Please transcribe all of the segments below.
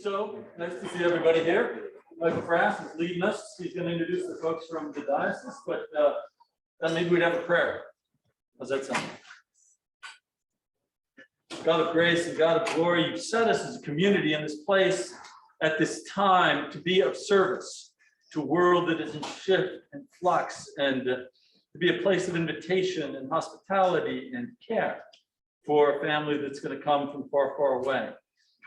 So nice to see everybody here. Michael Frass is leading us. He's going to introduce the folks from the diocese, but then maybe we'd have a prayer. How's that sound? God of grace and God of glory, you've set us as a community in this place at this time to be of service to a world that is in shift and flux, and to be a place of invitation and hospitality and care for a family that's going to come from far, far away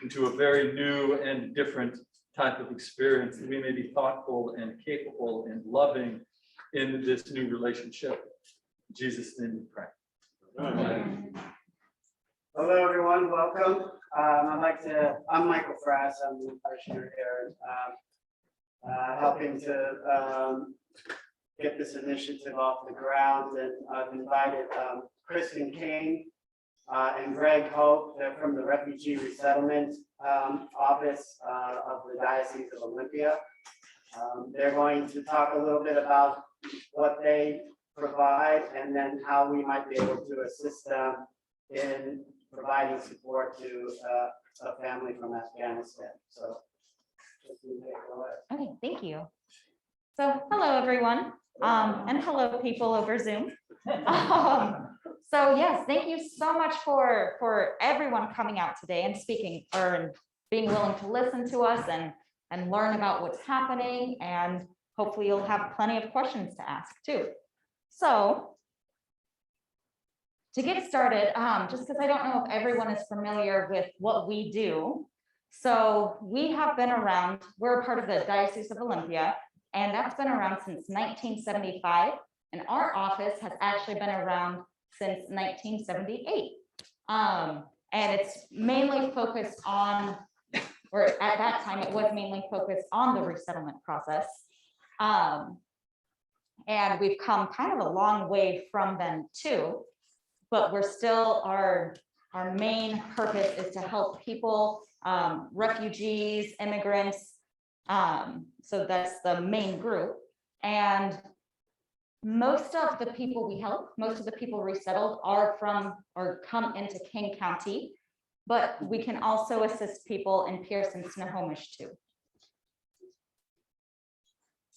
into a very new and different type of experience, that we may be thoughtful and capable and loving in this new relationship. In Jesus' name we pray. Amen. Hello, everyone. Welcome. I'm Michael Frass. I'm the parishioner here, helping to get this initiative off the ground. And I've invited Kristen King and Greg Hope. They're from the Refugee Resettlement Office of the Diocese of Olympia. They're going to talk a little bit about what they provide and then how we might be able to assist them in providing support to a family from Afghanistan. So, okay, thank you. So, hello everyone, and hello people over Zoom. So yes, thank you so much for everyone coming out today and speaking or being willing to listen to us and learn about what's happening, and hopefully you'll have plenty of questions to ask too. So, to get started, just because I don't know if everyone is familiar with what we do. So we have been around, we're a part of the Diocese of Olympia, and that's been around since 1975. And our office has actually been around since 1978. And it's mainly focused on, or at that time, it was mainly focused on the resettlement process. And we've come kind of a long way from then too. But we're still, our main purpose is to help people, refugees, immigrants. So that's the main group. And most of the people we help, most of the people resettled are from or come into King County, but we can also assist people in Pierce and Snohomish too.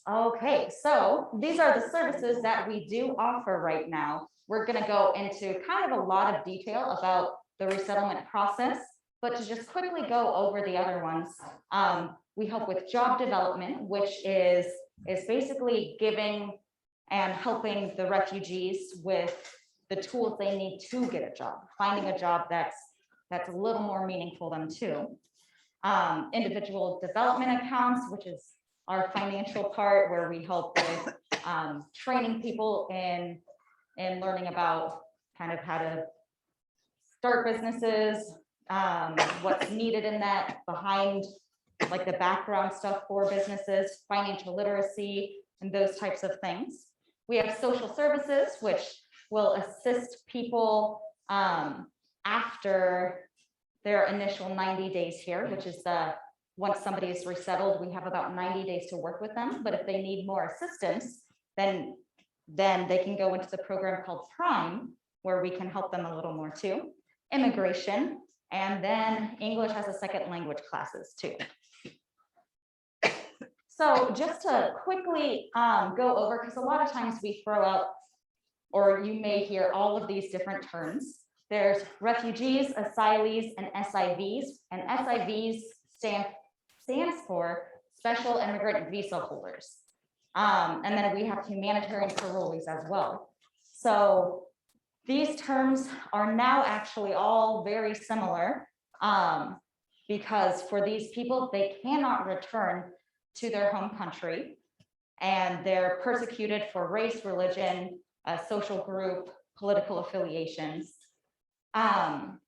Okay, so these are the services that we do offer right now. We're going to go into kind of a lot of detail about the resettlement process, but to just quickly go over the other ones, we help with job development, which is basically giving and helping the refugees with the tools they need to get a job, finding a job that's a little more meaningful to them too. Individual development accounts, which is our financial part, where we help with training people in learning about kind of how to start businesses, what's needed in that behind, like the background stuff for businesses, financial literacy, and those types of things. We have social services, which will assist people after their initial 90 days here, which is once somebody is resettled, we have about 90 days to work with them. But if they need more assistance, then they can go into the program called Prime, where we can help them a little more too. Immigration, and then English as a second language classes too. So just to quickly go over, because a lot of times we throw out, or you may hear all of these different terms. There's refugees, asylees, and SIVs, and SIVs stands for Special Immigrant Visa Holders. And then we have humanitarian parolees as well. So these terms are now actually all very similar, because for these people, they cannot return to their home country, and they're persecuted for race, religion, social group, political affiliations. And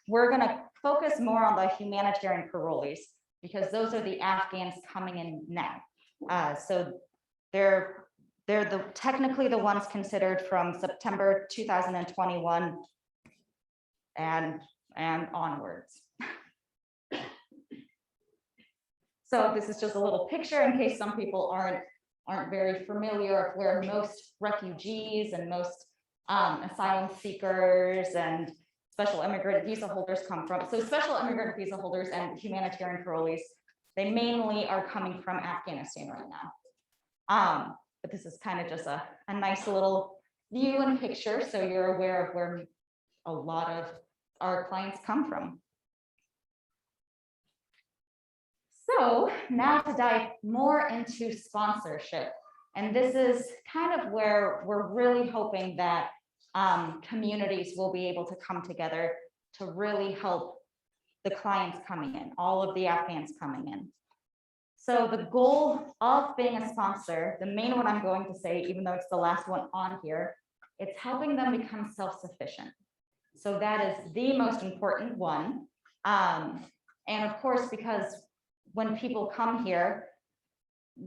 we're going to focus more on the humanitarian parolees, because those are the Afghans coming in now. So they're technically the ones considered from September 2021 and onwards. So this is just a little picture in case some people aren't very familiar with where most refugees and most asylum seekers and special immigrant visa holders come from. So special immigrant visa holders and humanitarian parolees, they mainly are coming from Afghanistan right now. But this is kind of just a nice little view and picture, so you're aware of where a lot of our clients come from. So now to dive more into sponsorship. And this is kind of where we're really hoping that communities will be able to come together to really help the clients coming in, all of the Afghans coming in. So the goal of being a sponsor, the main one I'm going to say, even though it's the last one on here, it's helping them become self-sufficient. So that is the most important one. And of course, because when people come here,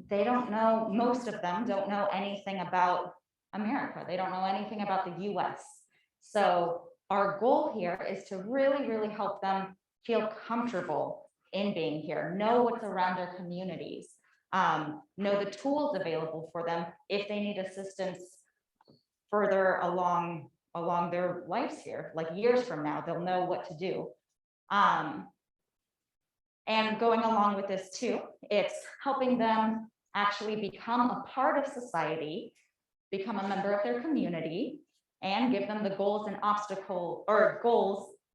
they don't know, most of them don't know anything about America. They don't know anything about the US. So our goal here is to really, really help them feel comfortable in being here, know what's around their communities, know the tools available for them if they need assistance further along their lives here, like years from now, they'll know what to do. And going along with this too, it's helping them actually become a part of society, become a member of their community, and give them the goals and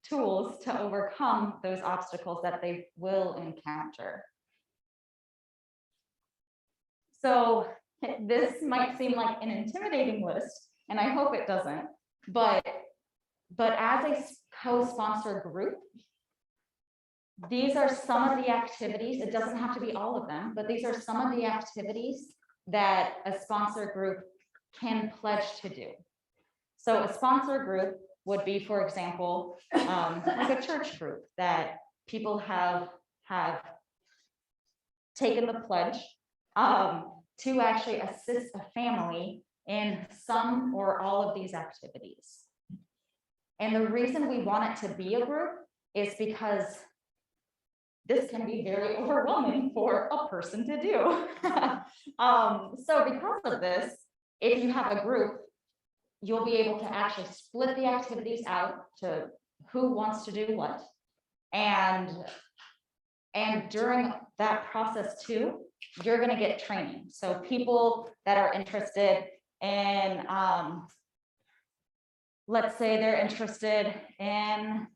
tools to overcome those obstacles that they will encounter. So this might seem like an intimidating list, and I hope it doesn't, but as a co-sponsor group, these are some of the activities. It doesn't have to be all of them, but these are some of the activities that a sponsor group can pledge to do. So a sponsor group would be, for example, like a church group that people have taken the pledge to actually assist a family in some or all of these activities. And the reason we want it to be a group is because this can be very overwhelming for a person to do. So because of this, if you have a group, you'll be able to actually split the activities out to who wants to do what. And during that process too, you're going to get training. So people that are interested in, let's say they're interested in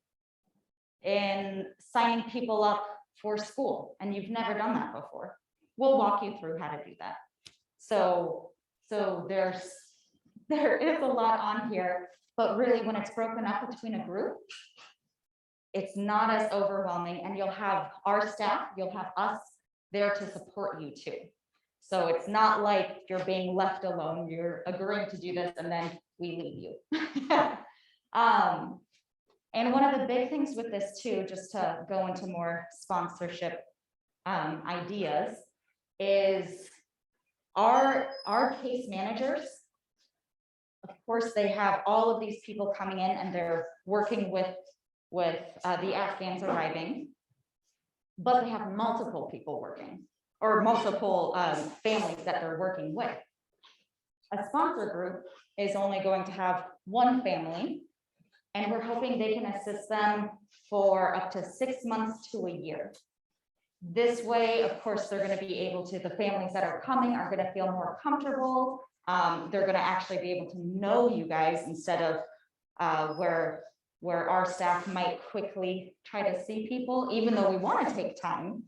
signing people up for school and you've never done that before, we'll walk you through how to do that. So there is a lot on here, but really when it's broken up between a group, it's not as overwhelming, and you'll have our staff, you'll have us there to support you too. So it's not like you're being left alone, you're agreeing to do this and then we leave you. And one of the big things with this too, just to go into more sponsorship ideas, is our case managers. Of course, they have all of these people coming in and they're working with the Afghans arriving, but they have multiple people working, or multiple families that they're working with. A sponsor group is only going to have one family, and we're hoping they can assist them for up to 6 months to a year. This way, of course, they're going to be able to, the families that are coming are going to feel more comfortable. They're going to actually be able to know you guys instead of where our staff might quickly try to see people, even though we want to take time.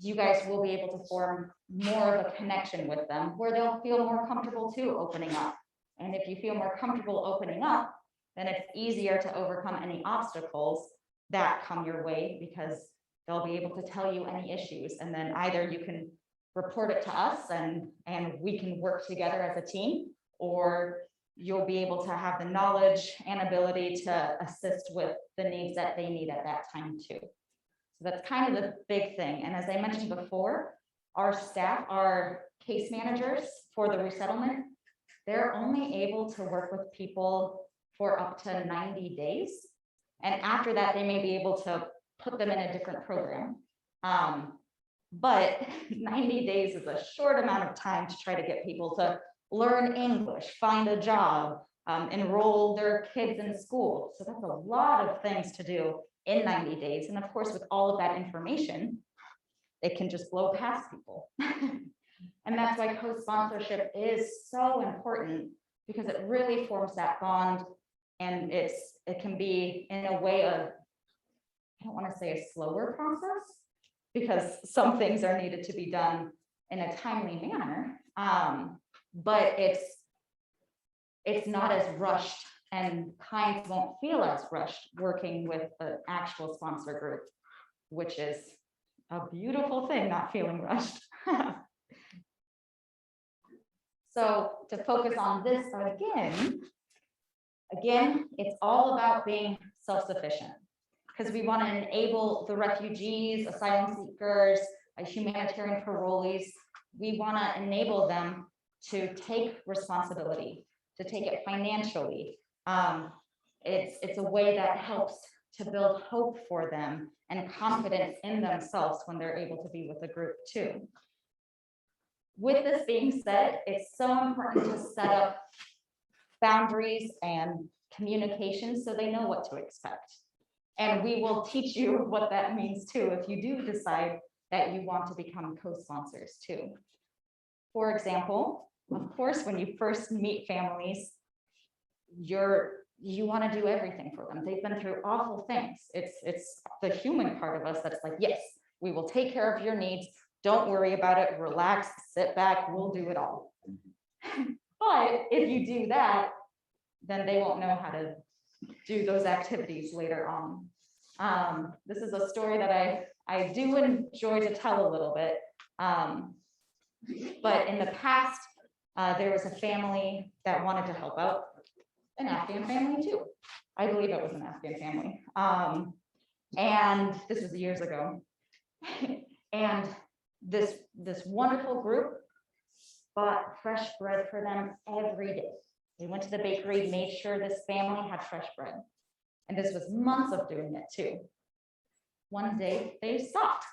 You guys will be able to form more of a connection with them where they'll feel more comfortable too opening up. And if you feel more comfortable opening up, then it's easier to overcome any obstacles that come your way, because they'll be able to tell you any issues, and then either you can report it to us and we can work together as a team, or you'll be able to have the knowledge and ability to assist with the needs that they need at that time too. So that's kind of the big thing. And as I mentioned before, our staff, our case managers for the resettlement, they're only able to work with people for up to 90 days. And after that, they may be able to put them in a different program. But 90 days is a short amount of time to try to get people to learn English, find a job, enroll their kids in school. So that's a lot of things to do in 90 days. And of course, with all of that information, it can just blow past people. And that's why co-sponsorship is so important, because it really forms that bond. And it can be in a way of, I don't want to say a slower process, because some things are needed to be done in a timely manner. But it's not as rushed, and clients won't feel as rushed working with the actual sponsor group, which is a beautiful thing, not feeling rushed. So to focus on this again, it's all about being self-sufficient, because we want to enable the refugees, asylum seekers, humanitarian parolees. We want to enable them to take responsibility, to take it financially. It's a way that helps to build hope for them and confidence in themselves when they're able to be with a group too. With this being said, it's so important to set up boundaries and communication so they know what to expect. And we will teach you what that means too, if you do decide that you want to become co-sponsors too. For example, of course, when you first meet families, you want to do everything for them. They've been through awful things. It's the human part of us that's like, yes, we will take care of your needs. Don't worry about it. Relax, sit back. We'll do it all. But if you do that, then they won't know how to do those activities later on. This is a story that I do enjoy to tell a little bit. But in the past, there was a family that wanted to help out an Afghan family too. I believe it was an Afghan family. And this was years ago. And this wonderful group bought fresh bread for them every day. They went to the bakery, made sure this family had fresh bread. And this was months of doing it too. One day they stopped.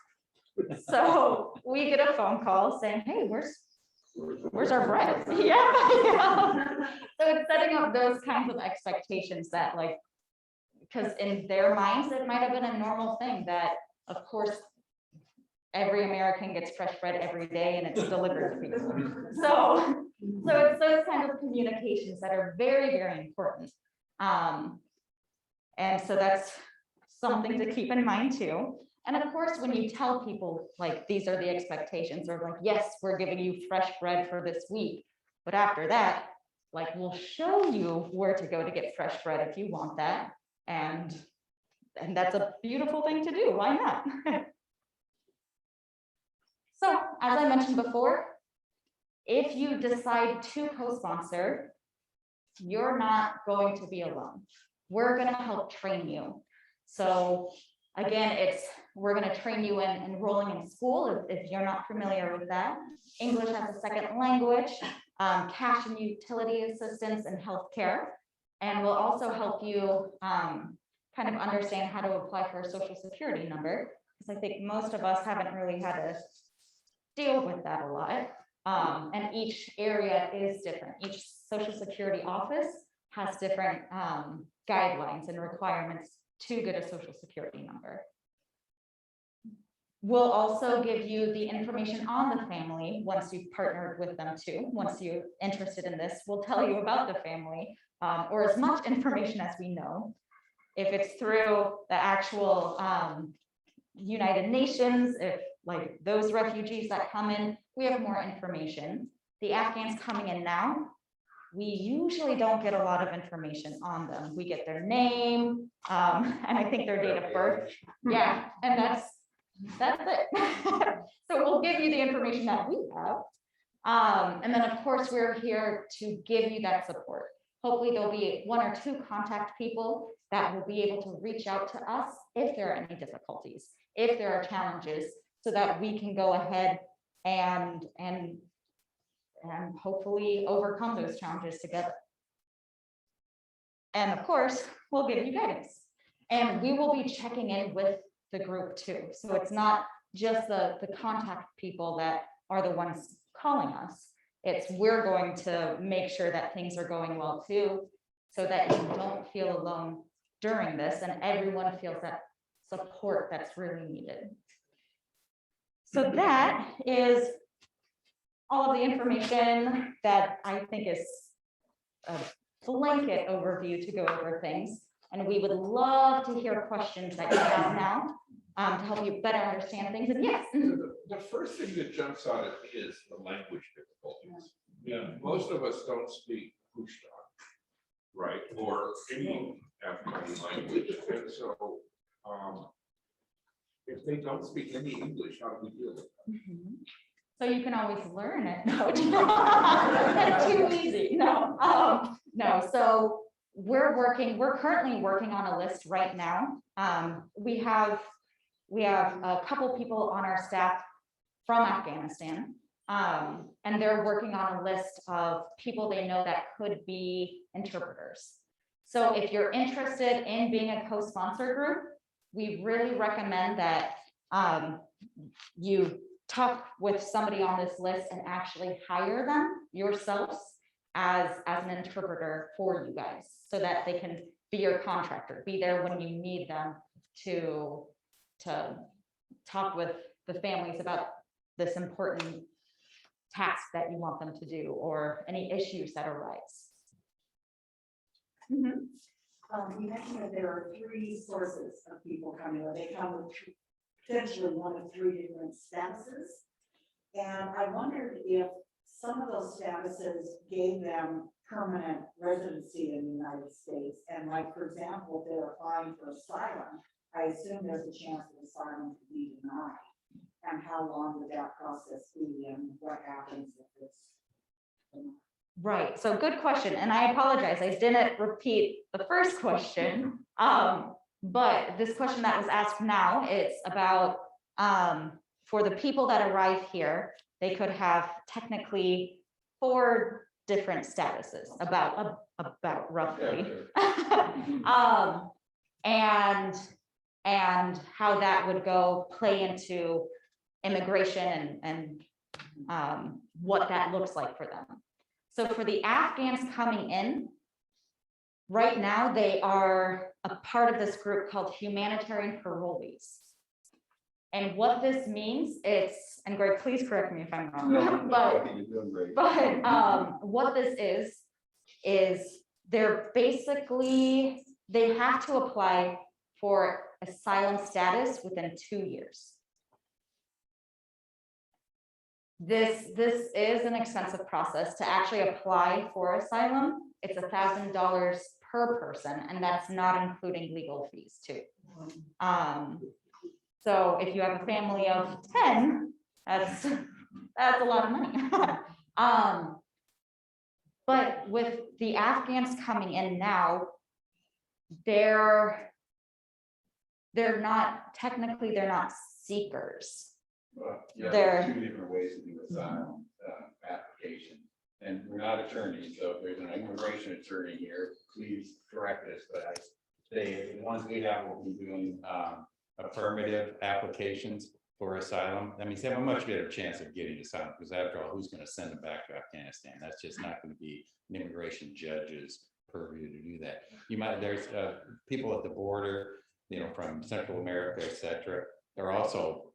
So we get a phone call saying, hey, where's our bread? Yeah. So it's setting up those kinds of expectations that, like, because in their minds, it might have been a normal thing that, of course, every American gets fresh bread every day and it's delivered to people. So it's those kinds of communications that are very, very important. And so that's something to keep in mind too. And of course, when you tell people, like, these are the expectations, or like, yes, we're giving you fresh bread for this week, but after that, like, we'll show you where to go to get fresh bread if you want that. And that's a beautiful thing to do. Why not? So, as I mentioned before, if you decide to co-sponsor, you're not going to be alone. We're going to help train you. So again, we're going to train you in enrolling in school if you're not familiar with that. English as a second language, cash and utility assistance, and healthcare. And we'll also help you kind of understand how to apply for a social security number, because I think most of us haven't really had to deal with that a lot. And each area is different. Each social security office has different guidelines and requirements to get a social security number. We'll also give you the information on the family once you've partnered with them too. Once you're interested in this, we'll tell you about the family, or as much information as we know. If it's through the actual United Nations, if like those refugees that come in, we have more information. The Afghans coming in now, we usually don't get a lot of information on them. We get their name, and I think their date of birth. Yeah, and that's it. So we'll give you the information that we have. And then of course, we're here to give you that support. Hopefully there'll be 1 or 2 contact people that will be able to reach out to us if there are any difficulties, if there are challenges, so that we can go ahead and hopefully overcome those challenges together. And of course, we'll give you guidance. And we will be checking in with the group too. So it's not just the contact people that are the ones calling us. We're going to make sure that things are going well too. so that you don't feel alone during this and everyone feels that support that's really needed. So that is all of the information that I think is a blanket overview to go over things. And we would love to hear questions that you have now to help you better understand things. And yes. The first thing that jumps out at me is the language difficulties. Yeah, most of us don't speak Pushto, right, or any Afghan language, and so if they don't speak any English, how do we deal with that? So you can always learn it. No, that's too easy. No, no. So we're currently working on a list right now. We have a couple people on our staff from Afghanistan, and they're working on a list of people they know that could be interpreters. So if you're interested in being a co-sponsor group, we really recommend that you talk with somebody on this list and actually hire them yourselves as an interpreter for you guys, so that they can be your contractor, be there when you need them to talk with the families about this important task that you want them to do or any issues that arise. You mentioned that there are 3 sources of people coming, or they come with potentially 1 of 3 different statuses. And I wondered if some of those statuses gave them permanent residency in the United States. And like, for example, if they're applying for asylum, I assume there's a chance that asylum could be denied. And how long would that process be, and what happens if it's denied? Right, so good question, and I apologize, I didn't repeat the first question, but this question that was asked now, it's about for the people that arrive here, they could have technically 4 different statuses, about roughly, and how that would go play into immigration and what that looks like for them. So for the Afghans coming in, right now, they are a part of this group called humanitarian parolees. And what this means, and Greg, please correct me if I'm wrong, but what this is they're basically, they have to apply for asylum status within 2 years. This is an expensive process to actually apply for asylum. It's $1,000 per person, and that's not including legal fees too. So if you have a family of 10, that's a lot of money. But with the Afghans coming in now, they're not seekers. Yeah, There- there's 2 different ways to do asylum application, and we're not attorneys, so if there's an immigration attorney here, please correct us, but the ones we have will be doing affirmative applications for asylum. That means they have a much better chance of getting asylum, because after all, who's going to send them back to Afghanistan? That's just not going to be an immigration judge's purview to do that. There's people at the border, from Central America, etc. They're also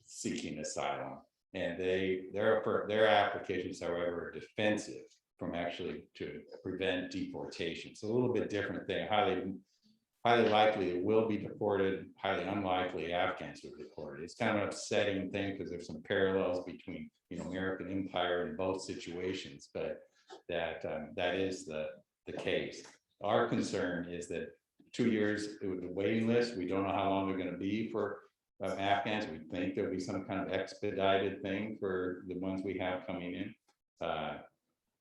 seeking asylum, and their applications, however, are defensive from actually to prevent deportation. It's a little bit different thing. Highly likely it will be deported, highly unlikely Afghans will be deported. It's kind of an upsetting thing because there's some parallels between American empire in both situations, but that is the case. Our concern is that 2 years with the waiting list, we don't know how long they're going to be for Afghans. We think there'll be some kind of expedited thing for the ones we have coming in.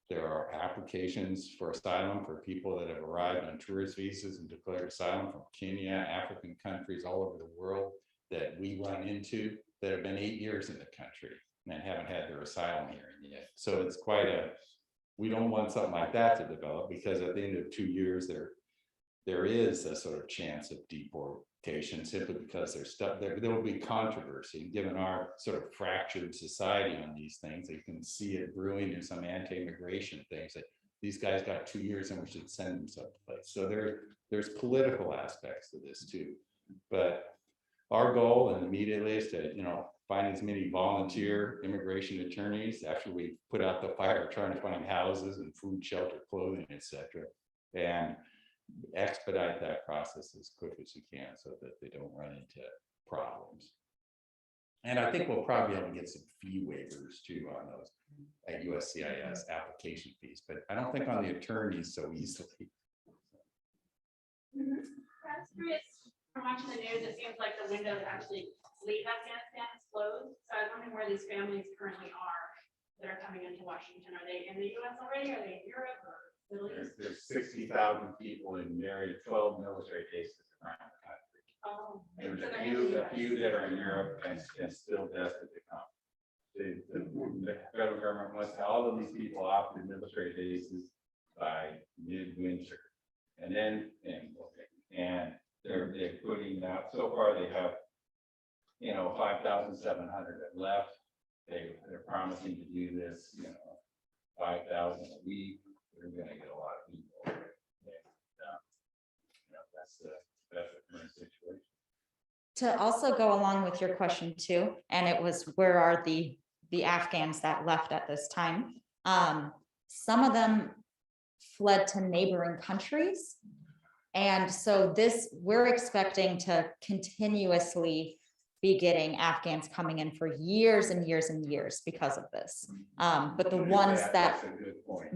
There are applications for asylum for people that have arrived on tourist visas and declared asylum from Kenya, African countries all over the world that we run into that have been 8 years in the country and haven't had their asylum hearing yet. So it's we don't want something like that to develop, because at the end of 2 years, there is a sort of chance of deportation, simply because there will be controversy. And given our sort of fractured society on these things, you can see it brewing in some anti-immigration things, that these guys got 2 years and we should send them someplace. So there's political aspects to this too. But our goal and immediately is to, find as many volunteer immigration attorneys after we put out the fire, trying to find houses and food, shelter, clothing, etc. And expedite that process as quick as you can so that they don't run into problems. And I think we'll probably be able to get some fee waivers too on those at USCIS application fees, but I don't think on the attorneys so easily. I was curious, from watching the news, it seems like the window to actually leave Afghanistan is closed. So I was wondering where these families currently are that are coming into Washington. Are they in the US already? Are they in Europe or Middle East? There's 60,000 people in nearly 12 military bases around the country. Oh, There's so a they're in the few US. that are in Europe and still destined to come. The federal government wants all of these people off the military bases by midwinter. And then, and they're putting out, so far they have, 5,700 have left. They're promising to do this, 5,000 a week. They're gonna get a lot of people. And, that's the current situation. To also go along with your question too, and it was, where are the Afghans that left at this time? Some of them fled to neighboring countries. And so we're expecting to continuously be getting Afghans coming in for years and years and years because of this. But the ones That's a good point.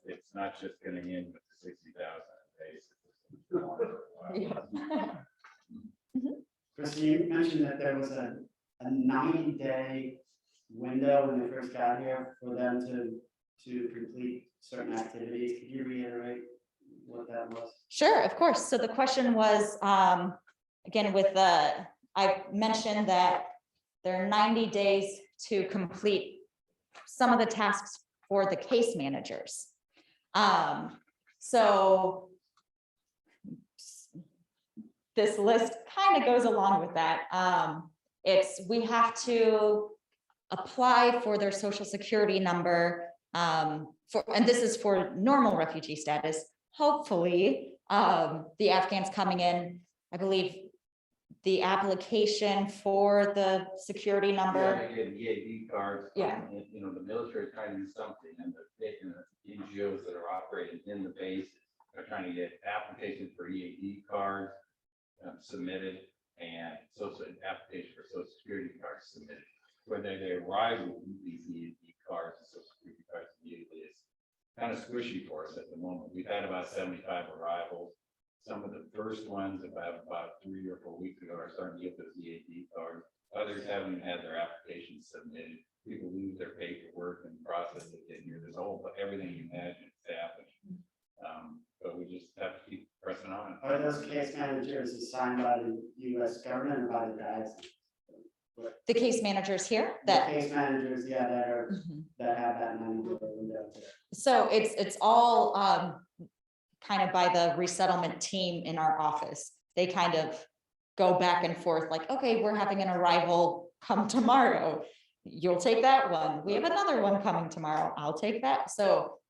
It's not just getting in with the 60,000 days. Chris, you mentioned that there was a 90-day window when they first got here for them to complete certain activities. Could you reiterate what that was? Sure, of course. So the question was, again, I mentioned that there are 90 days to complete some of the tasks for the case managers. So this list kind of goes along with that. We have to apply for their social security number, and this is for normal refugee status. Hopefully, the Afghans coming in, I believe the application for the security number. They get EAD cards. Yeah. The military is trying to do something, and the NGOs that are operating in the base are trying to get applications for EAD cards submitted, and application for social security cards submitted. Whether they arrive with these EAD cards and social security cards immediately is kind of squishy for us at the moment. We've had about 75 arrivals. Some of the first ones about 3 or 4 weeks ago are starting to get those EAD cards. Others haven't had their applications submitted. People lose their paperwork and process it in here. There's everything you imagine is happening. But we just have to keep pressing on. Are those case managers assigned by the US government or by the diocese? The case managers here The that. case managers, yeah, Mhm. that have that 90-day window. So it's all kind of by the resettlement team in our office. They kind of go back and forth like, okay, we're having an arrival come tomorrow. You'll take that one. We have another one coming tomorrow. I'll take that. So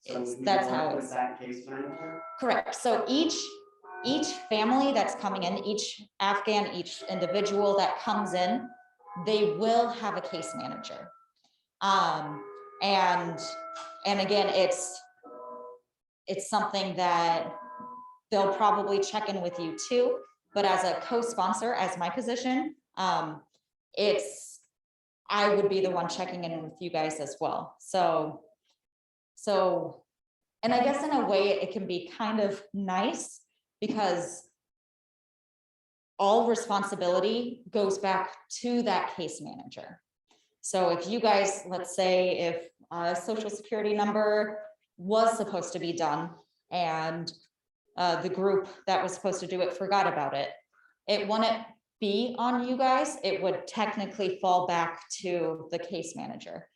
that's how it's it's that case manager. correct. So each family that's coming in, each Afghan, each individual that comes in, they will have a case manager. And again, it's something that they'll probably check in with you too, but as a co-sponsor, as my position, I would be the one checking in with you guys as well. So, and I guess in a way it can be kind of nice because all responsibility goes back to that case manager. So if you guys, let's say if a social security number was supposed to be done and the group that was supposed to do it forgot about it, it wouldn't be on you guys. It would technically fall back to the case manager.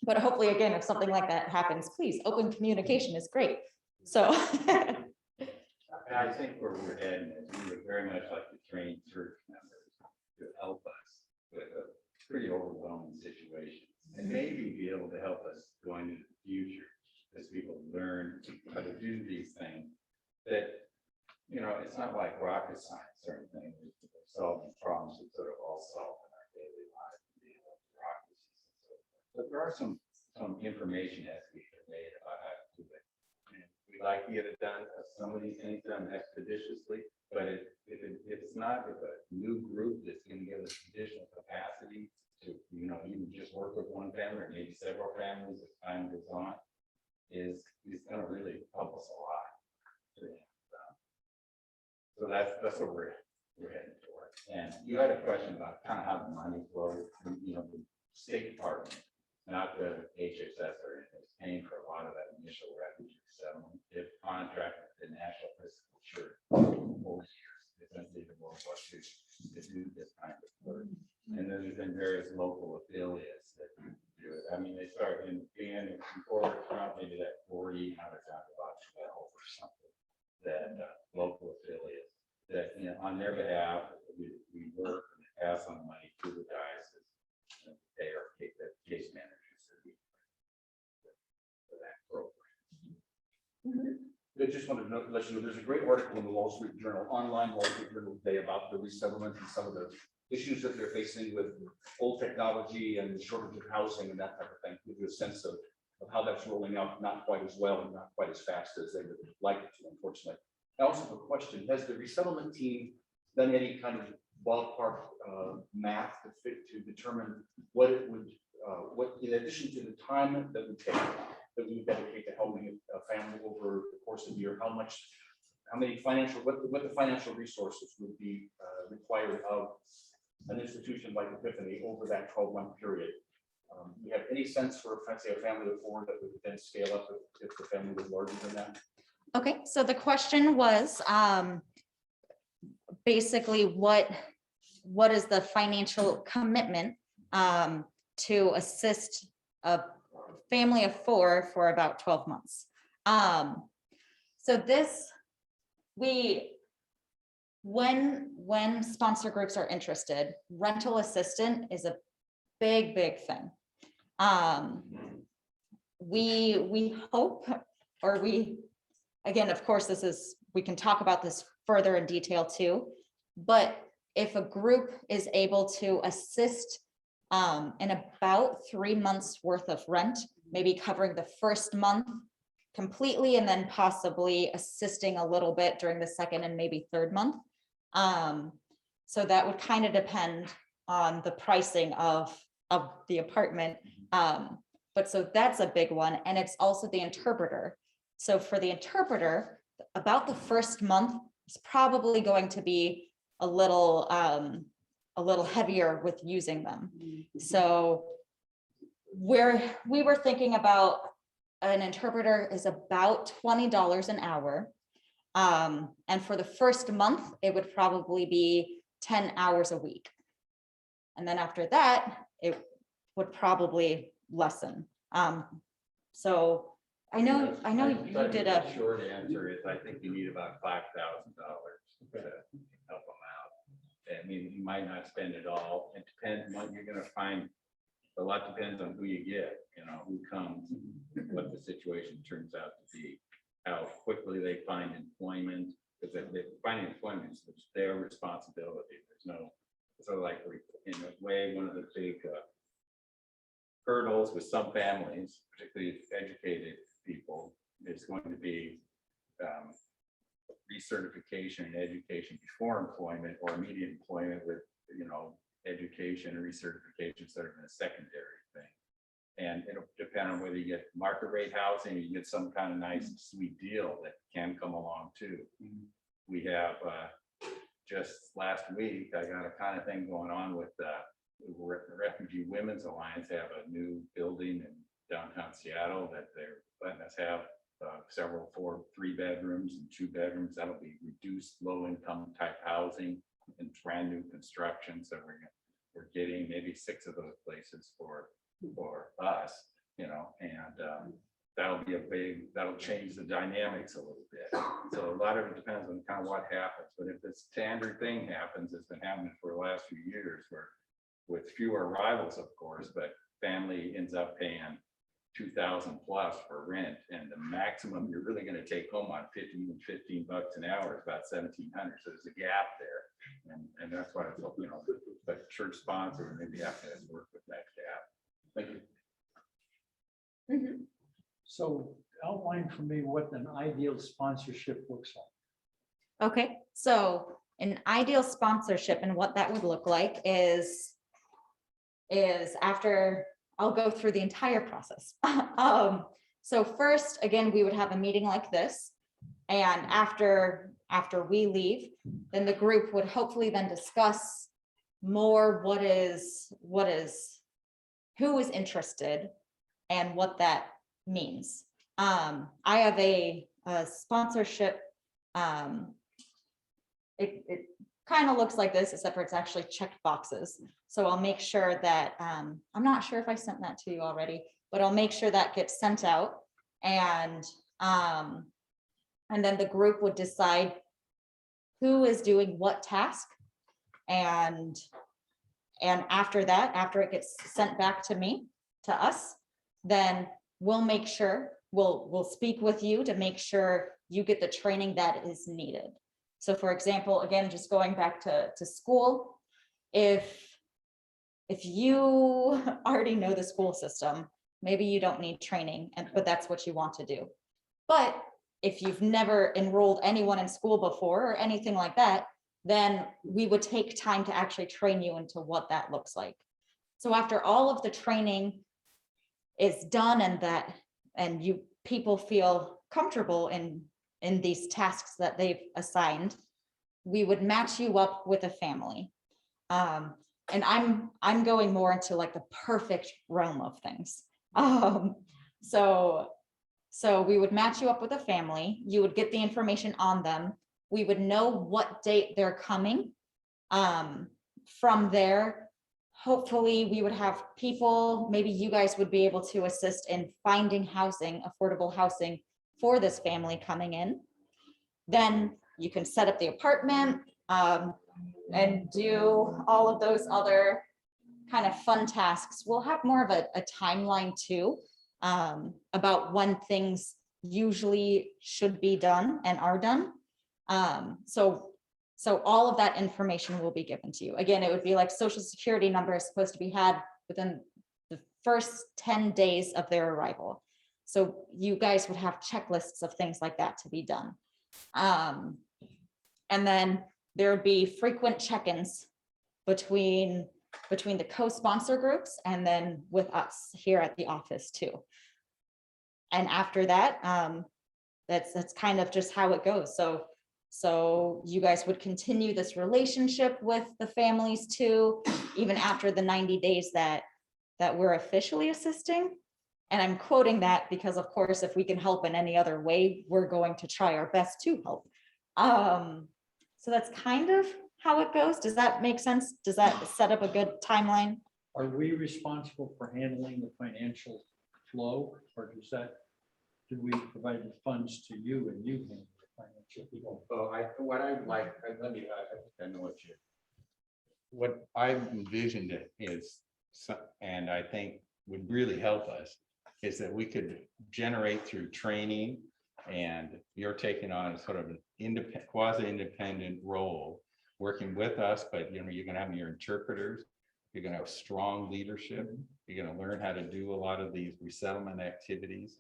But hopefully, again, if something like that happens, please, open communication is great. So. I think where we're heading is we would very much like to train church members to help us with a pretty overwhelming situation and maybe be able to help us going into the future. as people learn how to do these things, that, you know, it's not like rocket science or anything. We're solving problems that sort of all solve in our daily lives, dealing with bureaucracies and so forth. But there are some information has to be conveyed about how to do it. And we like to get it done, some of these things done expeditiously, but it's not if a new group that's going to give us additional capacity to, you know, even just work with one family or maybe several families as time goes on, is going to really help us a lot. So that's what we're heading toward. And you had a question about kind of how the money flows, you know, the State Department, not the HSS or anything, is paying for a lot of that initial refugee settlement. They've contracted the National Episcopal Church for years, essentially the World War II, to do this kind of work. And then there's been various local affiliates that do it. I mean, they start in being before Trump, maybe that 40, now they're talking about 12 or something, that local affiliates that, you know, on their behalf, we work and pass on money to the diocese. And they are case managers for that program. I just wanted to let you know, there's a great article in the Wall Street Journal, online Wall Street Journal today about the resettlement and some of the issues that they're facing with old technology and the shortage of housing and that type of thing. Give you a sense of how that's rolling out, not quite as well and not quite as fast as they would like it to, unfortunately. I also have a question. Has the resettlement team done any kind of ballpark math to determine what it would, what in addition to the time that would take, that we would dedicate to helping a family over the course of the year, how many financial, what the financial resources would be required of an institution like Epiphany over that 12-month period? Do you have any sense for, say, a family of 4 that would then scale up if the family was larger than that? Okay, so the question was basically what is the financial commitment to assist a family of 4 for about 12 months. So this, when sponsor groups are interested, rental assistant is a big thing. We hope, or again, of course, we can talk about this further in detail too, but if a group is able to assist in about 3 months worth of rent, maybe covering the first month completely, and then possibly assisting a little bit during the second and maybe third month. So that would kind of depend on the pricing of the apartment. But so that's a big one. And it's also the interpreter. So for the interpreter, about the first month is probably going to be a little heavier with using them. So we were thinking about an interpreter is about $20 an hour. And for the first month, it would probably be 10 hours a week. And then after that, it would probably lessen. So I know you did a short answer is I think you need about $5,000 to help them out. I mean, you might not spend it all. It depends what you're going to find. A lot depends on who you get, you know, who comes, what the situation turns out to be, how quickly they find employment, because if they find employment, it's their responsibility. There's no, so like in a way, one of the big hurdles with some families, particularly educated people, is going to be recertification and education before employment or immediate employment with, you know, education and recertification sort of in a secondary thing. And it'll depend on whether you get market rate housing or you get some kind of nice sweet deal that can come along too. We have just last week, I got a kind of thing going on with the Refugee Women's Alliance. Have a new building in downtown Seattle that they're letting us have several 3 bedrooms and 2 bedrooms. That'll be reduced low income type housing and brand new construction. So we're getting maybe 6 of those places for us, you know, and that'll change the dynamics a little bit. So a lot of it depends on kind of what happens. But if the standard thing happens, it's been happening for the last few years, where with fewer arrivals, of course, but family ends up paying 2,000 plus for rent, and the maximum you're really gonna take home on 15 bucks an hour is about 1,700, so there's a gap there. And that's why I thought, the church sponsor maybe have to work with that gap. Thank you. So outline for me what an ideal sponsorship looks like. Okay, so an ideal sponsorship and what that would look like is after, I'll go through the entire process. So first, again, we would have a meeting like this. And after we leave, then the group would hopefully then discuss more who is interested and what that means. I have a sponsorship. It kind of looks like this, except for it's actually checked boxes. So I'll make sure that, I'm not sure if I sent that to you already, but I'll make sure that gets sent out. And then the group would decide who is doing what task. And after that, after it gets sent back to us, then we'll make sure, we'll speak with you to make sure you get the training that is needed. So for example, again, just going back to school, if you already know the school system, maybe you don't need training, but that's what you want to do. But if you've never enrolled anyone in school before or anything like that, then we would take time to actually train you into what that looks like. So after all of the training is done and people feel comfortable in these tasks that they've assigned, we would match you up with a family. And I'm going more into like the perfect realm of things. So we would match you up with a family. You would get the information on them. We would know what date they're coming. From there, hopefully we would have people, maybe you guys would be able to assist in finding housing, affordable housing for this family coming in. Then you can set up the apartment and do all of those other kind of fun tasks. We'll have more of a timeline too, about when things usually should be done and are done. So all of that information will be given to you. Again, it would be like social security number is supposed to be had within the first 10 days of their arrival. So you guys would have checklists of things like that to be done. And then there would be frequent check-ins between the co-sponsor groups and then with us here at the office too. And after that, that's kind of just how it goes. So you guys would continue this relationship with the families too, even after the 90 days that we're officially assisting. And I'm quoting that because of course, if we can help in any other way, we're going to try our best to help. So that's kind of how it goes. Does that make sense? Does that set up a good timeline? Are we responsible for handling the financial flow, or do we provide the funds to you and you handle the financial flow? So what I like, let me, I know what I've envisioned it is, and I think would really help us, is that we could generate through training, and you're taking on sort of an quasi-independent role, working with us, but you're going to have your interpreters, you're going to have strong leadership, you're going to learn how to do a lot of these resettlement activities.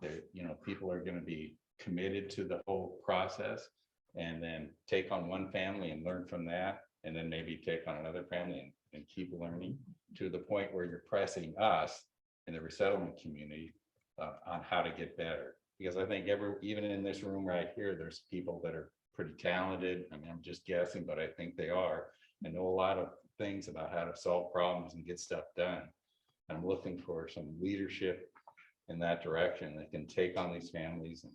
That people are going to be committed to the whole process, and then take on one family and learn from that, and then maybe take on another family and keep learning to the point where you're pressing us in the resettlement community on how to get better. Because I think even in this room right here, there's people that are pretty talented. I mean, I'm just guessing, but I think they are. I know a lot of things about how to solve problems and get stuff done. I'm looking for some leadership in that direction that can take on these families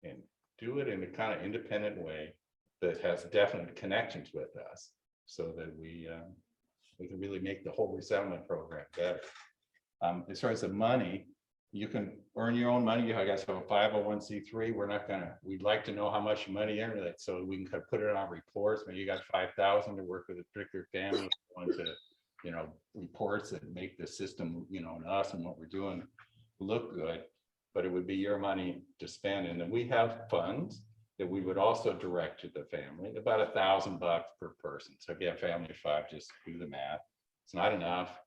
and do it in a kind of independent way that has definite connections with us, so that we can really make the whole resettlement program better. As far as the money, you can earn your own money. I guess have a 501c3. We'd like to know how much money you earn, so we can kind of put it on reports. Maybe you got 5,000 to work with a particular family, want to, reports that make the system, and us and what we're doing look good, but it would be your money to spend. And then we have funds that we would also direct to the family, about $1,000 per person. So if you have a family of 5, just do the math. It's not enough.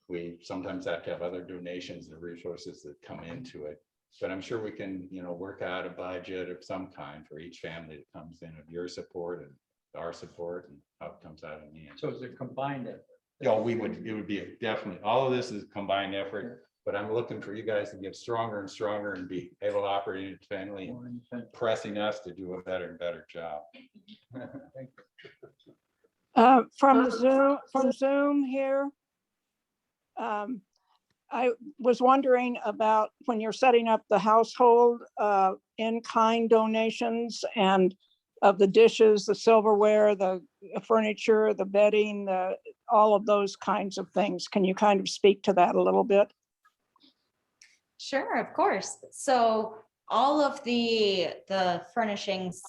We sometimes have to have other donations and resources that come into it. But I'm sure we can, work out a budget of some kind for each family that comes in, of your support and our support, and how it comes out in the end. So it's a combined effort. Yeah, it would be definitely, all of this is a combined effort, but I'm looking for you guys to get stronger and stronger and be able to operate independently and pressing us to do a better and better job. From Zoom here. I was wondering about when you're setting up the household in-kind donations and of the dishes, the silverware, the furniture, the bedding, all of those kinds of things. Can you kind of speak to that a little bit? Sure, of course. So all of the furnishings,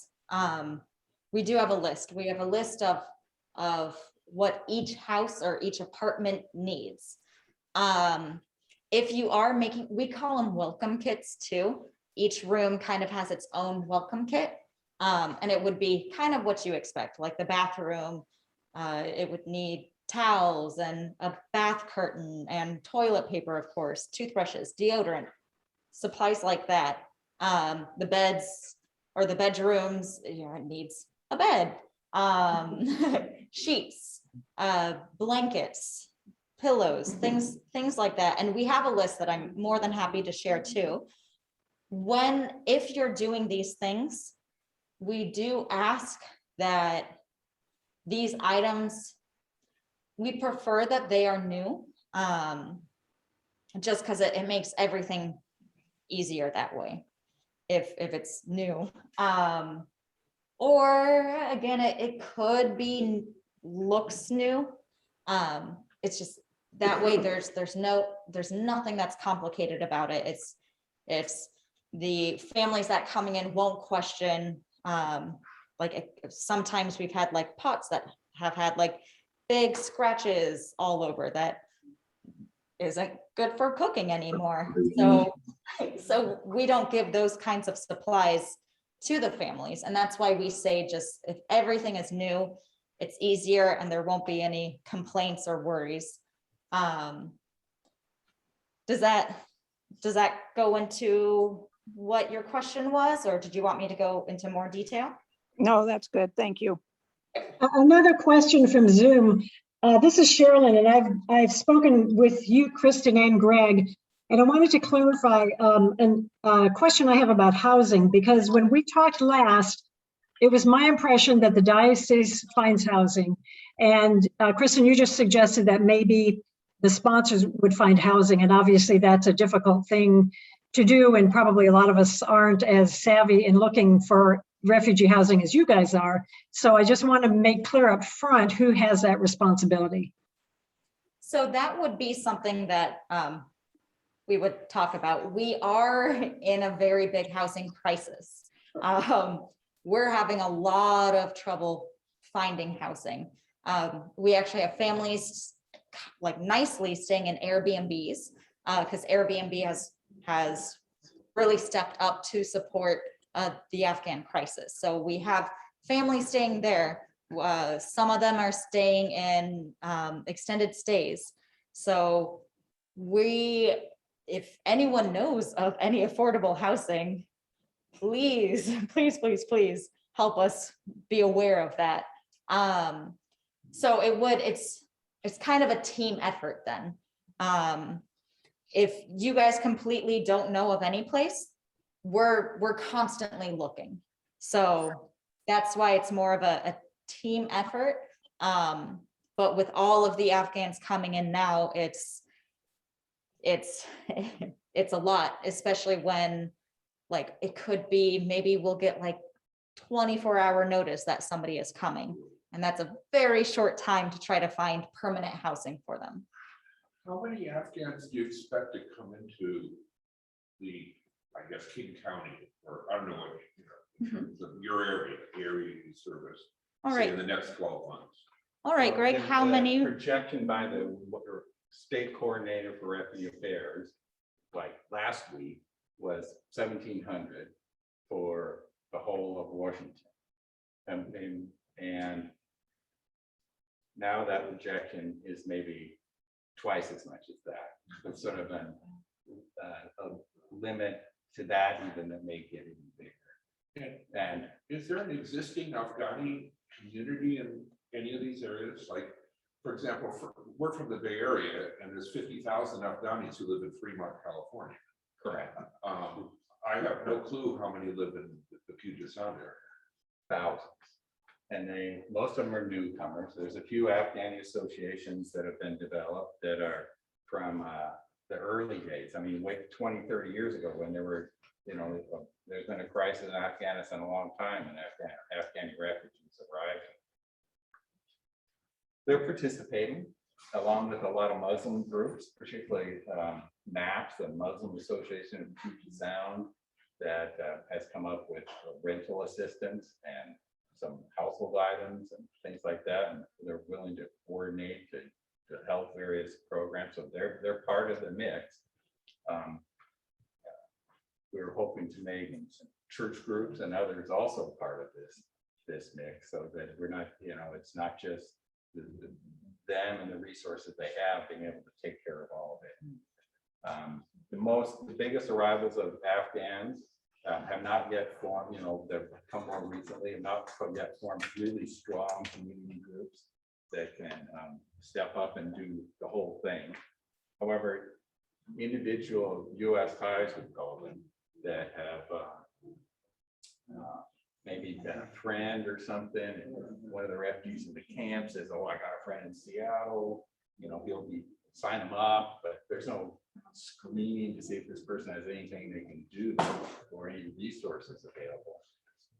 we do have a list. We have a list of what each house or each apartment needs. If you are making, we call them welcome kits too. Each room kind of has its own welcome kit. And it would be kind of what you expect, like the bathroom, it would need towels and a bath curtain and toilet paper, of course, toothbrushes, deodorant, supplies like that. The beds or the bedrooms, it needs a bed, sheets, blankets, pillows, things like that. And we have a list that I'm more than happy to share too. If you're doing these things, we do ask that these items, we prefer that they are new, just because it makes everything easier that way, if it's new. Or again, it could be looks new. It's just that way there's nothing that's complicated about it. It's the families that coming in won't question, sometimes we've had like pots that have had like big scratches all over that isn't good for cooking anymore. So we don't give those kinds of supplies to the families. And that's why we say, just if everything is new, it's easier and there won't be any complaints or worries. Does that go into what your question was, or did you want me to go into more detail? No, that's good. Thank you. Another question from Zoom. This is Sherilyn, and I've spoken with you, Kristen, and Greg, and I wanted to clarify a question I have about housing, because when we talked last, it was my impression that the diocese finds housing, and Kristen, you just suggested that maybe the sponsors would find housing, and obviously that's a difficult thing to do, and probably a lot of us aren't as savvy in looking for refugee housing as you guys are. So I just want to make clear up front who has that responsibility. So that would be something that we would talk about. We are in a very big housing crisis. We're having a lot of trouble finding housing. We actually have families like nicely staying in Airbnbs because Airbnb has really stepped up to support the Afghan crisis. So we have families staying there. Some of them are staying in extended stays. So if anyone knows of any affordable housing, please help us be aware of that. So it's kind of a team effort then. If you guys completely don't know of any place, we're constantly looking. So that's why it's more of a team effort. But with all of the Afghans coming in now, it's a lot, especially when like it could be, maybe we'll get like 24-hour notice that somebody is coming. And that's a very short time to try to find permanent housing for them. How many Afghans do you expect to come into the, I guess, King County, or I don't know what, in terms of your area, the area you service, All say right. in the next 12 months? All right, Greg, how many? Projection by the state coordinator for refugee affairs like last week was 1,700 for the whole of Washington. And now that projection is maybe twice as much as that. It's sort of a limit to that, even that may get even bigger. And Is there an existing Afghani community in any of these areas? Like, for example, we're from the Bay Area and there's 50,000 Afghanis who live in Fremont, California. correct, I have no clue how many live in the Puget Sound area. thousands. And most of them are newcomers. There's a few Afghani associations that have been developed that are from the early days. I mean, wait 20, 30 years ago when there were, there's been a crisis in Afghanistan a long time and Afghani refugees arriving. They're participating along with a lot of Muslim groups, particularly MAPS, the Muslim Association of Puget Sound, that has come up with rental assistance and some household items and things like that, and they're willing to coordinate to help various programs. So they're part of the mix. We were hoping to make some church groups and others also part of this mix, so that we're not, it's not just them and the resources they have being able to take care of all of it. The biggest arrivals of Afghans have not yet formed, they've come more recently, have not yet formed really strong community groups that can step up and do the whole thing. However, individual U.S. ties, we call them, that have maybe been a friend or something, and one of the refugees in the camp says, oh, I got a friend in Seattle, he'll sign them up, but there's no screening to see if this person has anything they can do or any resources available.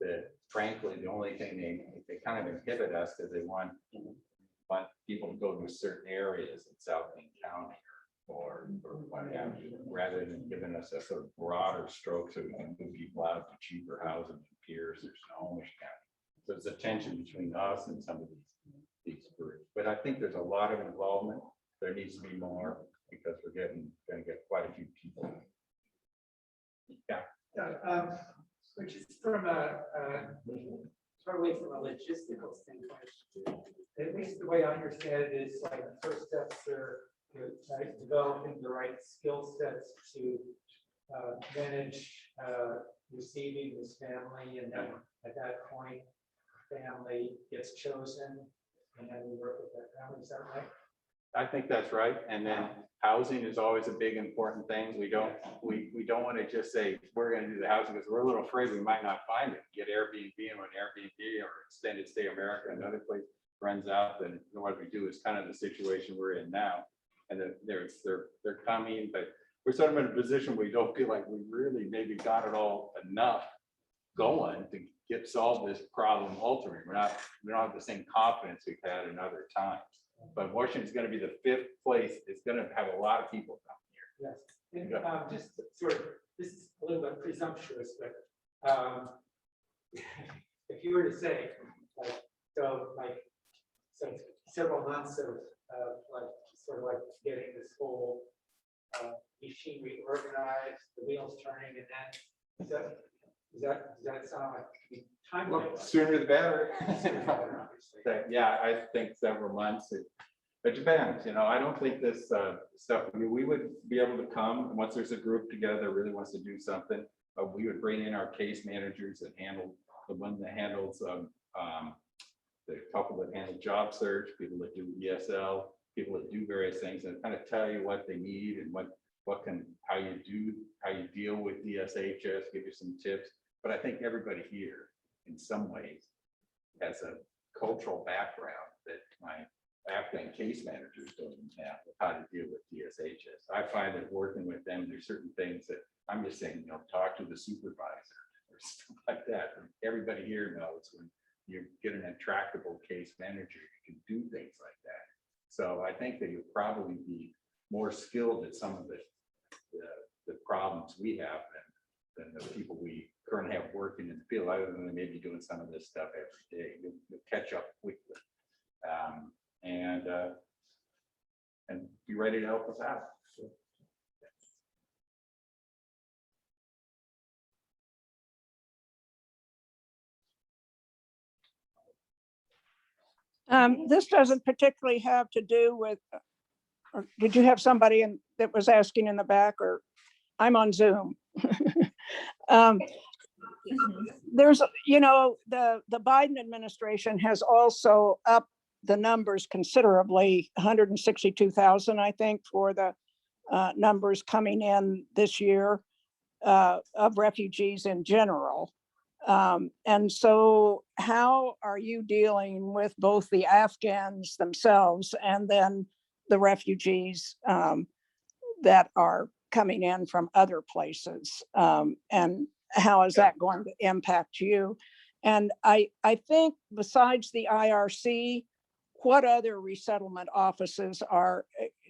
That frankly, the only thing they kind of inhibit us because they want people to go to certain areas in South King County or what have you, rather than giving us a sort of broader stroke so we can move people out to cheaper housing in Pierce or Snohomish County. So there's a tension between us and some of these groups. But I think there's a lot of involvement. There needs to be more because we're going to get quite a few people. Yeah. Which is from totally from a logistical standpoint. At least the way I understand it is like the first steps are developing the right skill sets to manage receiving this family, and then at that point, family gets chosen, and then we work with that family. Is that right? I think that's right. And then housing is always a big important thing. We don't want to just say we're going to do the housing because we're a little afraid we might not find it. Get Airbnb and when Airbnb or Extended Stay America, another place runs out, then what we do is kind of the situation we're in now. And they're coming, but we're sort of in a position where we don't feel like we really maybe got it all enough going to solve this problem ultimately. We don't have the same confidence we've had in other times. But Washington's going to be the 5th place. It's going to have a lot of people come here. Yes. And just sort of, this is a little bit presumptuous, but if you were to say, so several months of getting this whole machinery organized, the wheels turning, and then does that sound like timeline? Sooner the better. Yeah, I think several months. It depends. I don't think this stuff. I mean, we would be able to come once there's a group together that really wants to do something. We would bring in our case managers that handle the one that handles the couple that handle job search, people that do ESL, people that do various things, and kind of tell you what they need and how you deal with DSHS, give you some tips. But I think everybody here, in some ways, has a cultural background that my Afghan case managers don't even have, how to deal with DSHS. I find that working with them, there's certain things that I'm just saying, talk to the supervisor or stuff like that. And everybody here knows when you get an intractable case manager, you can do things like that. So I think that you'll probably be more skilled at some of the problems we have than the people we currently have working in the field, other than maybe doing some of this stuff every day. You'll catch up quickly and be ready to help us out. This doesn't particularly have to do with, or did you have somebody that was asking in the back, or I'm on Zoom? Um, There's, the Biden administration has also upped the numbers considerably, 162,000, I think, for the numbers coming in this year of refugees in general. And so how are you dealing with both the Afghans themselves and then the refugees that are coming in from other places? And how is that going to impact you? And I think besides the IRC, what other resettlement offices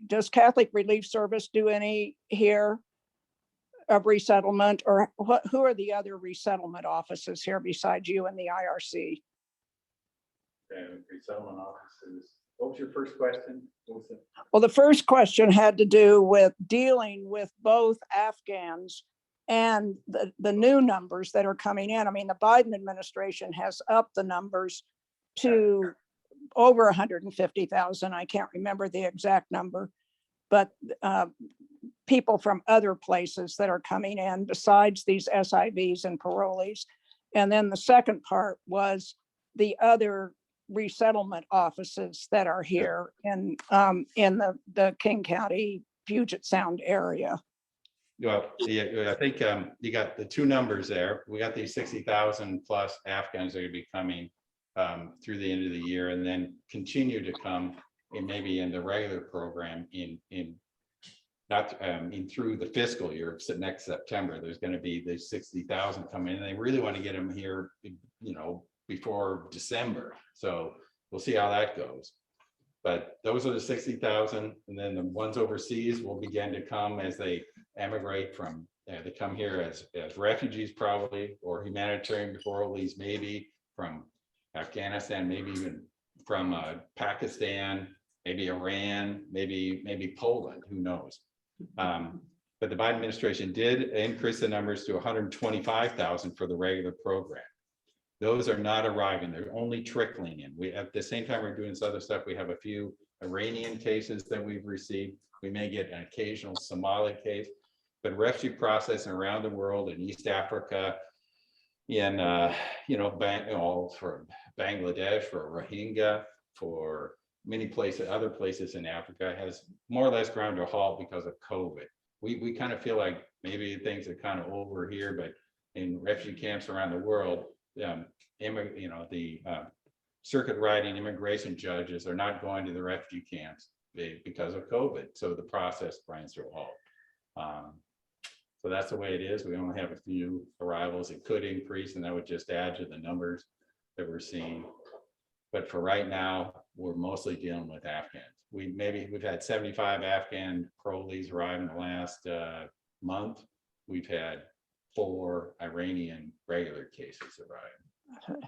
does Catholic Relief Service do any here of resettlement, or who are the other resettlement offices here besides you and the IRC? Resettlement offices. What was your first question? What was it? Well, the first question had to do with dealing with both Afghans and the new numbers that are coming in. I mean, the Biden administration has upped the numbers to over 150,000. I can't remember the exact number, but people from other places that are coming in besides these SIVs and parolees. And then the second part was the other resettlement offices that are here in the King County, Puget Sound area. Well, yeah, I think you got the two numbers there. We got these 60,000 plus Afghans that are going to be coming through the end of the year, and then continue to come in maybe in the regular program through the fiscal year. Next September, there's going to be the 60,000 coming in. They really want to get them here, before December. So we'll see how that goes. But those are the 60,000, and then the ones overseas will begin to come as they emigrate from. They come here as refugees probably, or humanitarian parolees, maybe from Afghanistan, maybe even from Pakistan, maybe Iran, maybe Poland, who knows. But the Biden administration did increase the numbers to 125,000 for the regular program. Those are not arriving, they're only trickling in. We, at the same time we're doing this other stuff, we have a few Iranian cases that we've received. We may get an occasional Somali case, but refugee processing around the world, in East Africa, in for Bangladesh, for Rohingya, for many places, other places in Africa, has more or less ground to a halt because of COVID. We kind of feel like maybe things are kind of over here, but in refugee camps around the world, the circuit riding immigration judges are not going to the refugee camps because of COVID. So the process grinds to a halt. So that's the way it is. We only have a few arrivals. It could increase, and that would just add to the numbers that we're seeing. But for right now, we're mostly dealing with Afghans. We've had 75 Afghan parolees arrive in the last month. We've had 4 Iranian regular cases arrive. Okay.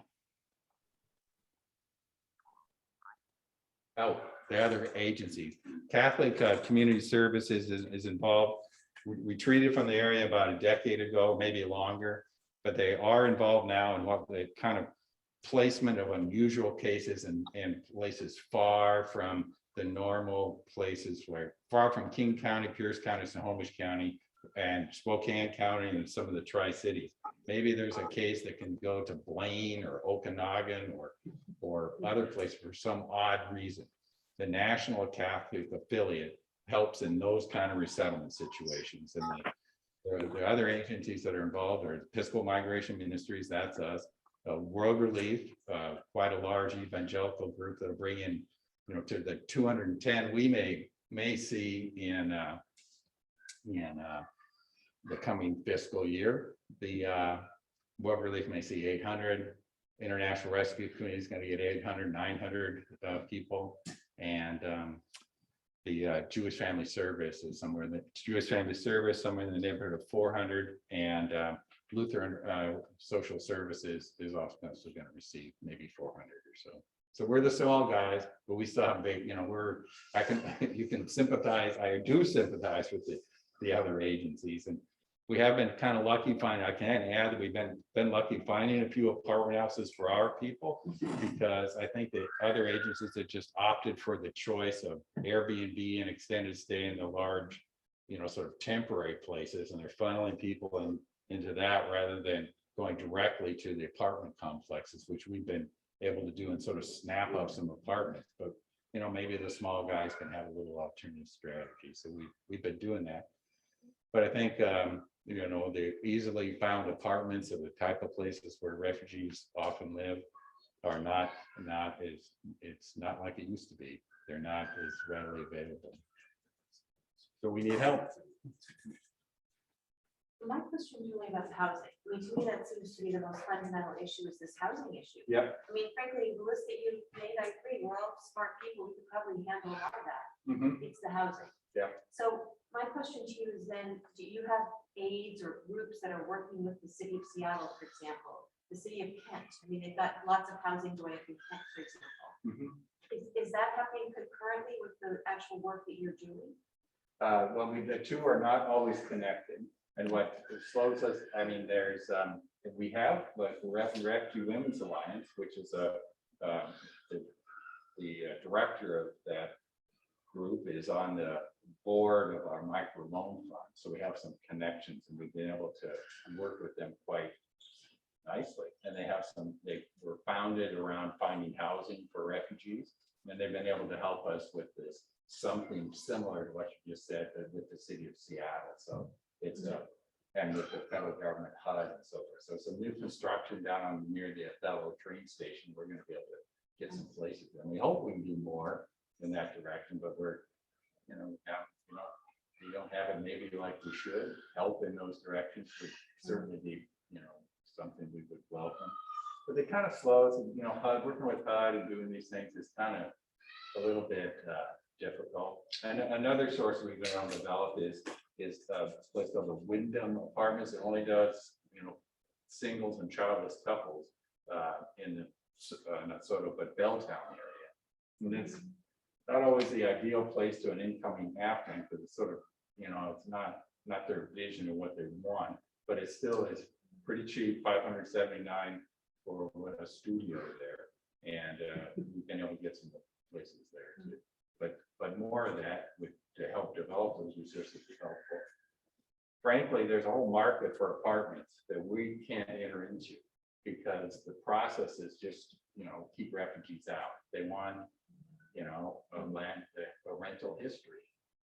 Oh, the other agencies. Catholic Community Services is involved. We retreated from the area about a decade ago, maybe longer, but they are involved now in what the kind of placement of unusual cases and places far from the normal places, where far from King County, Pierce County, Snohomish County, and Spokane County, and some of the Tri-Cities. Maybe there's a case that can go to Blaine or Okanagan or other places for some odd reason. The National Catholic Affiliate helps in those kind of resettlement situations. And the other agencies that are involved are Episcopal Migration Ministries, that's us, World Relief, quite a large evangelical group that'll bring in, to the 210 we may see in the coming fiscal year. The World Relief may see 800. International Rescue Committee is going to get 800, 900 people, and the Jewish Family Service is somewhere in the neighborhood of 400, and Lutheran Social Services is also going to receive maybe 400 or so. So we're the small guys, but we still have big, you can sympathize. I do sympathize with the other agencies, and we have been kind of lucky finding, I can add that we've been lucky finding a few apartment houses for our people, because I think that other agencies have just opted for the choice of Airbnb and extended stay in the large, sort of temporary places, and they're funneling people into that rather than going directly to the apartment complexes, which we've been able to do and sort of snap up some apartments. But maybe the small guys can have a little alternative strategy. So we've been doing that. But I think the easily found apartments of the type of places where refugees often live are not it's not like it used to be. They're not as readily available. So we need help. My question is really about housing. I mean, to me, that seems to be the most fundamental issue, is this housing issue. Yep. I mean, frankly, the list that you made, I agree, we're all smart people, we could probably handle a lot of that. It's the housing. Yeah. So my question to you is then, do you have aides or groups that are working with the city of Seattle, for example, the city of Kent? I mean, they've got lots of housing going up in Kent, for example. Is that happening concurrently with the actual work that you're doing? Well, the two are not always connected. And what slows us, I mean, we have the Resurgence Women's Alliance, which is the director of that group is on the board of our microloan fund. So we have some connections, and we've been able to work with them quite nicely. And they were founded around finding housing for refugees. And they've been able to help us with this, something similar to what you just said with the city of Seattle. So it's and with the federal government HUD and so forth. So some new construction down near the Othello train station, we're going to be able to get some places. And we hope we can do more in that direction, but we don't have it maybe like we should. Help in those directions would certainly be, something we would welcome. But they kind of slow us, HUD, working with HUD and doing these things is kind of a little bit difficult. And another source we've been able to develop is a place called the Wyndham Apartments. It only does, singles and childless couples in the not sort of, but Belltown area. And it's not always the ideal place to an incoming Afghan, because it's sort of, it's not their vision of what they want, but it still is pretty cheap, $579 for a studio there. And we've been able to get some places there too. But more of that to help develop those resources is helpful. Frankly, there's a whole market for apartments that we can't enter into, because the process is just, keep refugees out. They want, a rental history.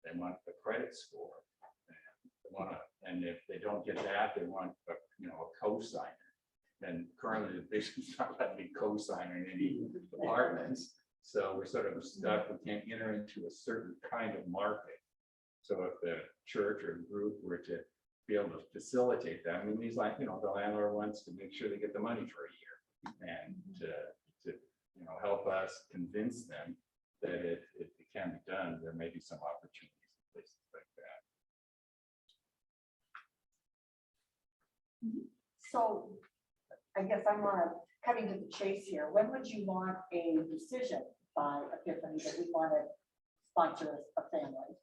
They want the credit score. And if they don't get that, they want a co-signer. And currently the business not letting me co-sign in any apartments. So we're sort of stuck. We can't enter into a certain kind of market. So if the church or group were to be able to facilitate that, I mean, the landlord wants to make sure they get the money for a year, and to help us convince them that it can be done. There may be some opportunities in places like that. So I guess I'm cutting to the chase here. When would you want a decision by Epiphany that we want to sponsor a family?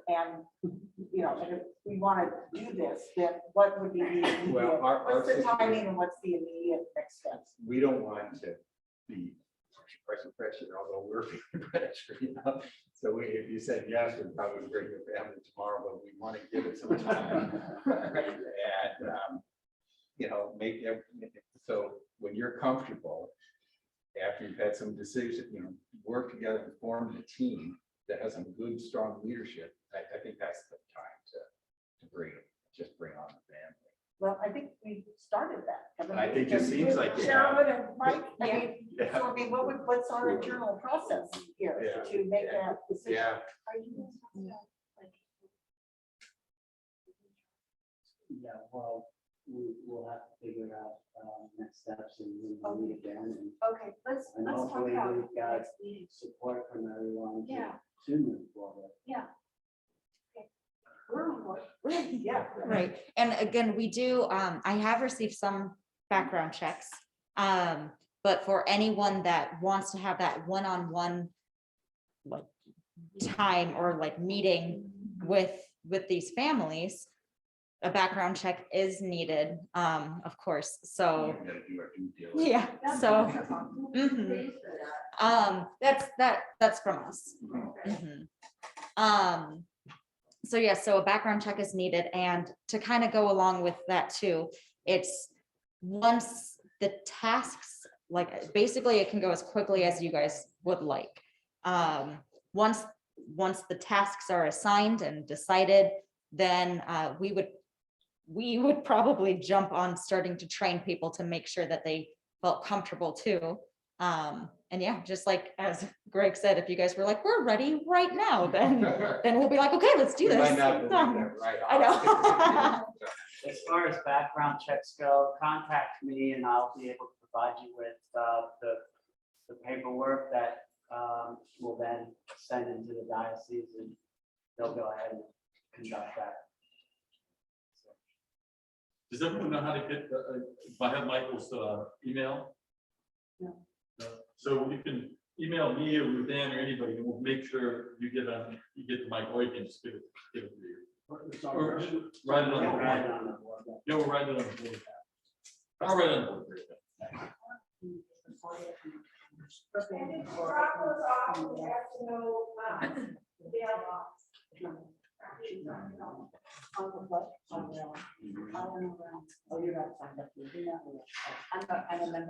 And, and if we want to do this, then what would be the immediate, what's the timing and what's the immediate next steps? We don't want to be pressure, although we're feeling pressure, So if you said yes, we'd probably bring your family tomorrow, but we want to give it some time. And, make it, so when you're comfortable, after you've had some decisions, work together and form a team that has some good, strong leadership, I think that's the time to bring on the family. Well, I think we started that. I think it seems like you have. Sharon and Mike, Yeah. so I mean, what's our internal process here to make that decision? Yeah. Yeah, well, we'll have to figure out next steps and we'll meet again. And Okay, let's and talk hopefully about we've got next meeting. support from everyone Yeah. to move forward. Yeah. Okay. We're on board. Yeah. Right. And again, we do, I have received some background checks. But for anyone that wants to have that one-on-one like time or like meeting with these families, a background check is needed, of course, so, We gotta do our due diligence. yeah, so. Mhm. That's from us. Mhm. So yeah, so a background check is needed, and to kind of go along with that too, it's once the tasks, like basically it can go as quickly as you guys would like. Once the tasks are assigned and decided, then we would probably jump on starting to train people to make sure that they felt comfortable too. And yeah, just like as Greg said, if you guys were like, we're ready right now, then we'll be like, okay, let's do We this. might not believe that right I know. As far as background checks go, contact me and I'll be able to provide you with the paperwork that will then send into the diocese, and they'll go ahead and conduct that. Does everyone know how to get, if I have Michael's email? No. No. So you can email me or Ruthann or anybody, and we'll make sure you get to Michael, or you can just give it to you. Or write it on the board. Yeah, we'll write it on the board. I'll write it on the board.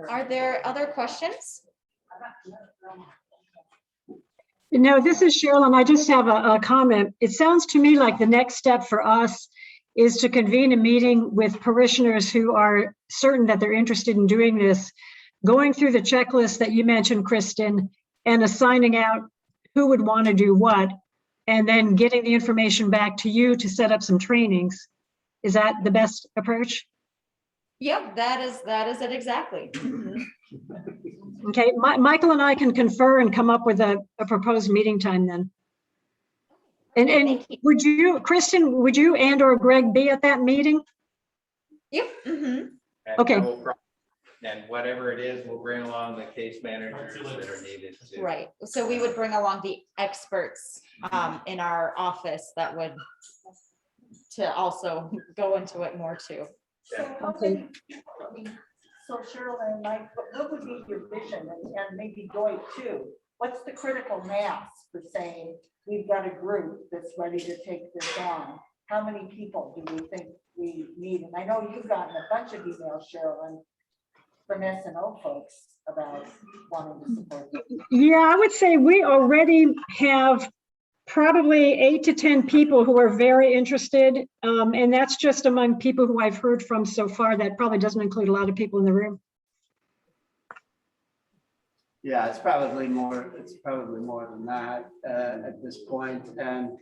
Are there other questions? No, this is Cheryl, and I just have a comment. It sounds to me like the next step for us is to convene a meeting with parishioners who are certain that they're interested in doing this, going through the checklist that you mentioned, Kristen, and assigning out who would want to do what, and then getting the information back to you to set up some trainings. Is that the best approach? Yep, that is it exactly. Mhm. Okay, Michael and I can confer and come up with a proposed meeting time then. And Thank you. would you, Kristen, would you and or Greg be at that meeting? Yep. Mhm. And Okay. And whatever it is, we'll bring along the case managers that are needed to. Right, so we would bring along the experts in our office that would to also go into it more too. Okay. So Cheryl and Mike, what would be your vision, and maybe Joy too? What's the critical mass for saying, we've got a group that's ready to take this on? How many people do we think we need? And I know you've gotten a bunch of emails, Cheryl, and from S&O folks about wanting to support you. Yeah, I would say we already have probably 8 to 10 people who are very interested. And that's just among people who I've heard from so far. That probably doesn't include a lot of people in the room. Yeah, it's probably more than that at this point, and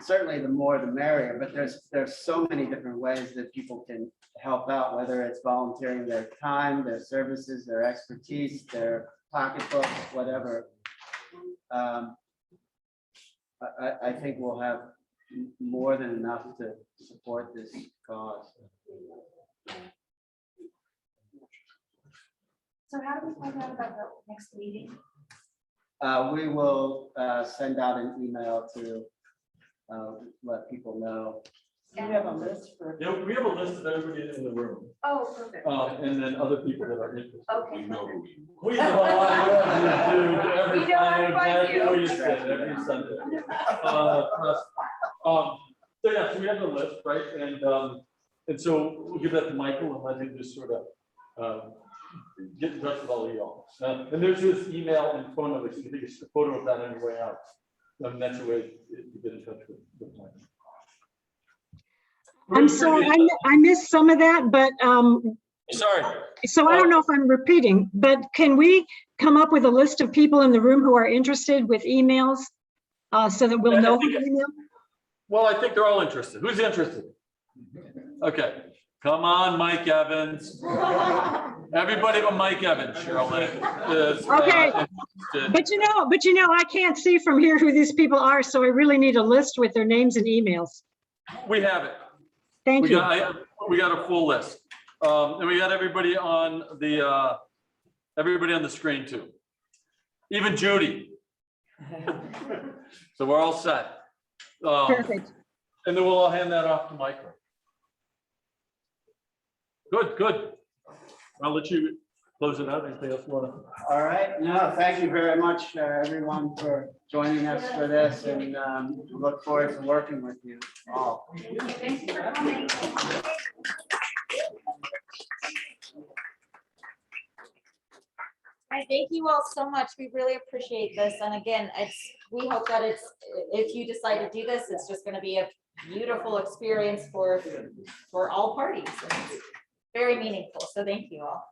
certainly the more the merrier, but there's so many different ways that people can help out, whether it's volunteering their time, their services, their expertise, their pocketbooks, whatever. I think we'll have more than enough to support this cause. So how do we find out about the next meeting? We will send out an email to let people know. Do you have a list for? Yeah, we have a list of everybody in the room, Oh, perfect. and then other people that are interested. Okay. We know who we. We know every We know exactly everybody. what you said every Sunday. So yeah, so we have the list, right? And so we'll give that to Michael and let him just sort of get in touch with all of y'all. And there's his email and phone number, so you can take a photo of that on your way out. And that's a way to get in touch with Michael. I'm sorry, I missed some of that, but Sorry. so I don't know if I'm repeating, but can we come up with a list of people in the room who are interested with emails so that we'll know who to email? Well, I think they're all interested. Who's interested? Okay, come on, Mike Evans. Everybody but Mike Evans, Cheryl. Is, Okay. interested. But you know, I can't see from here who these people are, so I really need a list with their names and emails. We have it. Thank you. We got a full list. And we got everybody on the screen too. Even Judy. So we're all set. Perfect. And then we'll all hand that off to Michael. Good, good. I'll let you close it out. Anything else you want to? All right, no, thank you very much, everyone, for joining us for this, and look forward to working with you all. Thank you for coming. All right, thank you all so much. We really appreciate this. And again, we hope that if you decide to do this, it's just going to be a beautiful experience for all parties. Very meaningful. So thank you all.